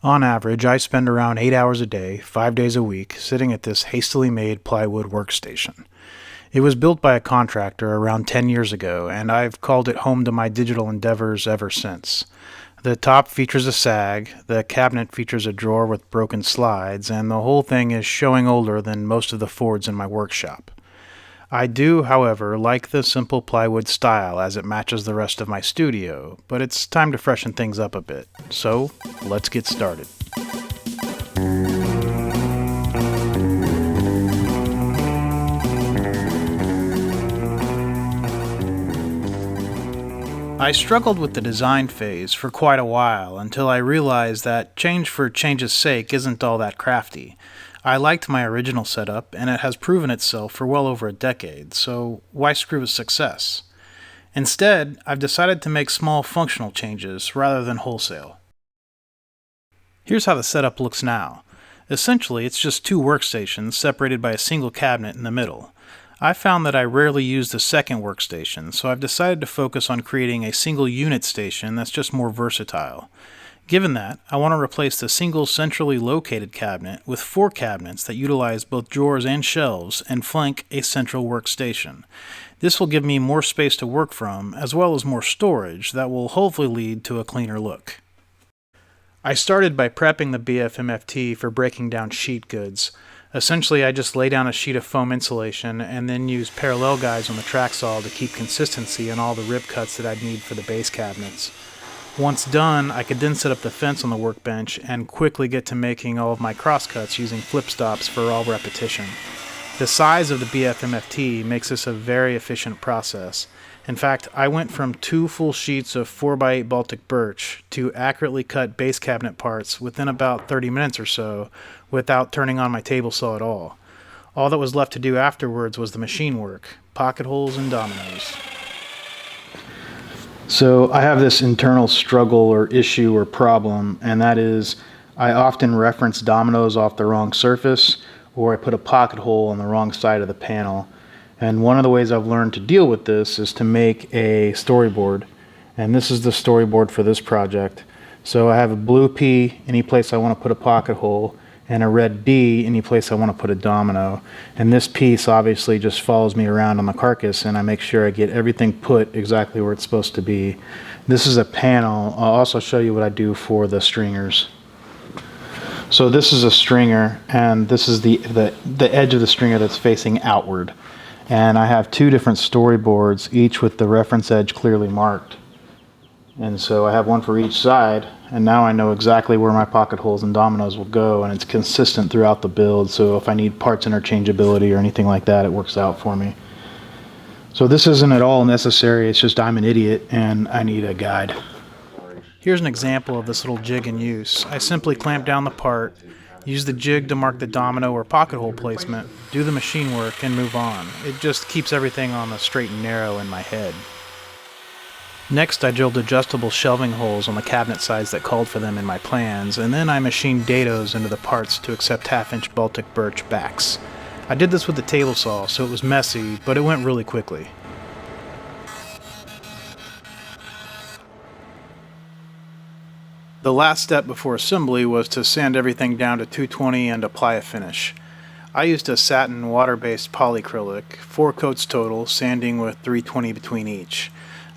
On average, I spend around 8 hours a day, 5 days a week, sitting at this hastily made plywood workstation. It was built by a contractor around 10 years ago, and I've called it home to my digital endeavors ever since. The top features a sag, the cabinet features a drawer with broken slides, and the whole thing is showing older than most of the Fords in my workshop. I do, however, like the simple plywood style as it matches the rest of my studio, but it's time to freshen things up a bit. So, let's get started. I struggled with the design phase for quite a while until I realized that change for change's sake isn't all that crafty. I liked my original setup, and it has proven itself for well over a decade, so why screw with success? Instead, I've decided to make small functional changes rather than wholesale. Here's how the setup looks now. Essentially, it's just two workstations separated by a single cabinet in the middle. I found that I rarely use the second workstation, so I've decided to focus on creating a single unit station that's just more versatile. Given that, I want to replace the single centrally located cabinet with four cabinets that utilize both drawers and shelves and flank a central workstation. This will give me more space to work from, as well as more storage that will hopefully lead to a cleaner look. I started by prepping the BFMFT for breaking down sheet goods. Essentially, I just lay down a sheet of foam insulation and then use parallel guides on the track saw to keep consistency in all the rip cuts that I'd need for the base cabinets. Once done, I could then set up the fence on the workbench and quickly get to making all of my crosscuts using flip stops for all repetition. The size of the BFMFT makes this a very efficient process. In fact, I went from 2 full sheets of 4x8 Baltic birch to accurately cut base cabinet parts within about 30 minutes or so without turning on my table saw at all. All that was left to do afterwards was the machine work, pocket holes and dominoes. So I have this internal struggle or issue or problem, and that is I often reference dominoes off the wrong surface, or I put a pocket hole on the wrong side of the panel. And one of the ways I've learned to deal with this is to make a storyboard. And this is the storyboard for this project. So I have a blue P any place I want to put a pocket hole, and a red D any place I want to put a domino. And this piece obviously just follows me around on the carcass, and I make sure I get everything put exactly where it's supposed to be. This is a panel. I'll also show you what I do for the stringers. So this is a stringer, and this is the edge of the stringer that's facing outward. And I have 2 different storyboards, each with the reference edge clearly marked. And so I have one for each side, and now I know exactly where my pocket holes and dominoes will go, and it's consistent throughout the build, so if I need parts interchangeability or anything like that, it works out for me. So this isn't at all necessary, it's just I'm an idiot and I need a guide. Here's an example of this little jig in use. I simply clamp down the part, use the jig to mark the domino or pocket hole placement, do the machine work, and move on. It just keeps everything on the straight and narrow in my head. Next, I drilled adjustable shelving holes on the cabinet sides that called for them in my plans, and then I machined dados into the parts to accept half-inch Baltic birch backs. I did this with the table saw, so it was messy, but it went really quickly. The last step before assembly was to sand everything down to 220 and apply a finish. I used a satin water-based polyacrylic, 4 coats total, sanding with 320 between each.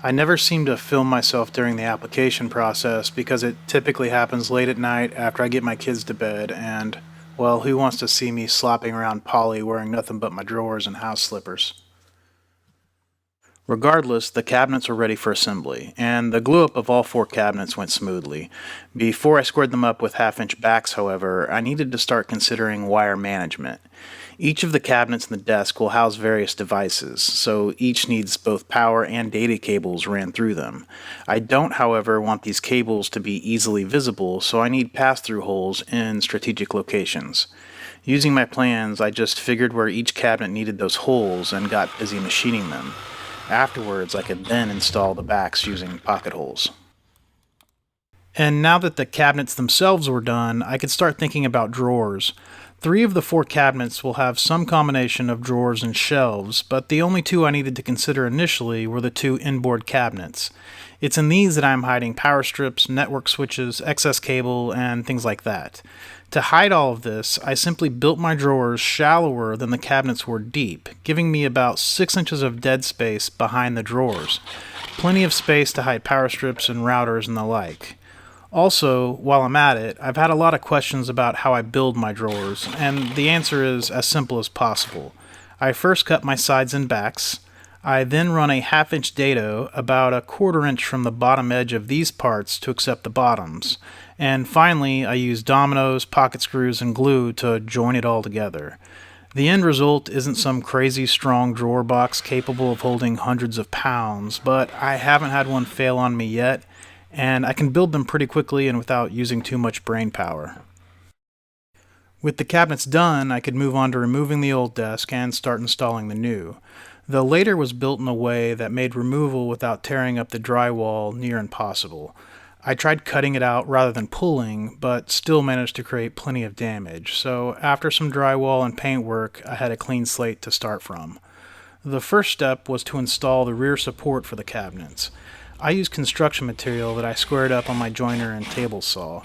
I never seem to film myself during the application process because it typically happens late at night after I get my kids to bed, and, well, who wants to see me slopping around poly wearing nothing but my drawers and house slippers? Regardless, the cabinets were ready for assembly, and the glue-up of all 4 cabinets went smoothly. Before I squared them up with half-inch backs, however, I needed to start considering wire management. Each of the cabinets in the desk will house various devices, so each needs both power and data cables ran through them. I don't, however, want these cables to be easily visible, so I need pass-through holes in strategic locations. Using my plans, I just figured where each cabinet needed those holes and got busy machining them. Afterwards, I could then install the backs using pocket holes. And now that the cabinets themselves were done, I could start thinking about drawers. 3 of the 4 cabinets will have some combination of drawers and shelves, but the only 2 I needed to consider initially were the 2 inboard cabinets. It's in these that I'm hiding power strips, network switches, excess cable, and things like that. To hide all of this, I simply built my drawers shallower than the cabinets were deep, giving me about 6 inches of dead space behind the drawers. Plenty of space to hide power strips and routers and the like. Also, while I'm at it, I've had a lot of questions about how I build my drawers, and the answer is as simple as possible. I first cut my sides and backs. I then run a 1/2 inch dado about a 1/4 inch from the bottom edge of these parts to accept the bottoms. And finally, I use dominoes, pocket screws, and glue to join it all together. The end result isn't some crazy strong drawer box capable of holding hundreds of pounds, but I haven't had one fail on me yet, and I can build them pretty quickly and without using too much brain power. With the cabinets done, I could move on to removing the old desk and start installing the new. The later was built in a way that made removal without tearing up the drywall near impossible. I tried cutting it out rather than pulling, but still managed to create plenty of damage, so after some drywall and paint work, I had a clean slate to start from. The first step was to install the rear support for the cabinets. I used construction material that I squared up on my joiner and table saw.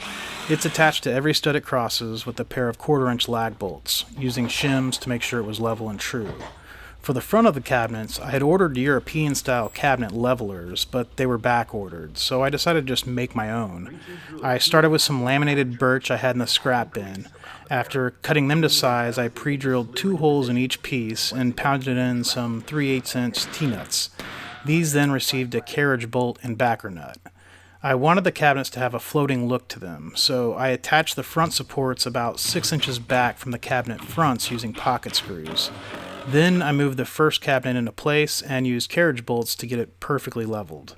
It's attached to every stud it crosses with a pair of 1/4 inch lag bolts, using shims to make sure it was level and true. For the front of the cabinets, I had ordered European-style cabinet levelers, but they were back-ordered, so I decided to just make my own. I started with some laminated birch I had in the scrap bin. After cutting them to size, I pre-drilled 2 holes in each piece and pounded in some 3/8 inch T-nuts. These then received a carriage bolt and backer nut. I wanted the cabinets to have a floating look to them, so I attached the front supports about 6 inches back from the cabinet fronts using pocket screws. Then I moved the first cabinet into place and used carriage bolts to get it perfectly leveled.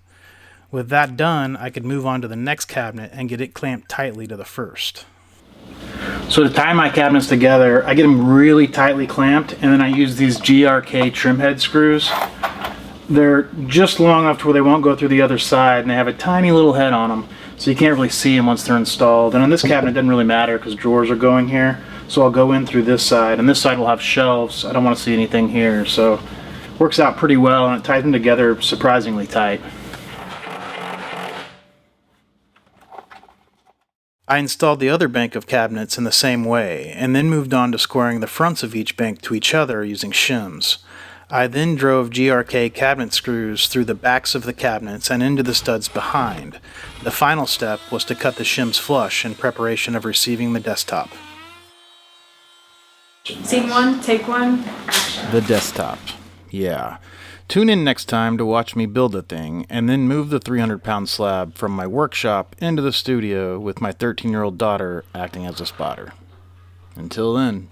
With that done, I could move on to the next cabinet and get it clamped tightly to the first. So to tie my cabinets together, I get them really tightly clamped, and then I use these GRK trim head screws. They're just long enough to where they won't go through the other side, and they have a tiny little head on them, so you can't really see them once they're installed. And on this cabinet, it doesn't really matter because drawers are going here, so I'll go in through this side, and this side will have shelves. I don't want to see anything here, so it works out pretty well, and it ties them together surprisingly tight. I installed the other bank of cabinets in the same way, and then moved on to squaring the fronts of each bank to each other using shims. I then drove GRK cabinet screws through the backs of the cabinets and into the studs behind. The final step was to cut the shims flush in preparation of receiving the desktop. Scene 1, take 1. The desktop. Yeah. Tune in next time to watch me build the thing and then move the 300-pound slab from my workshop into the studio with my 13-year-old daughter acting as a spotter. Until then.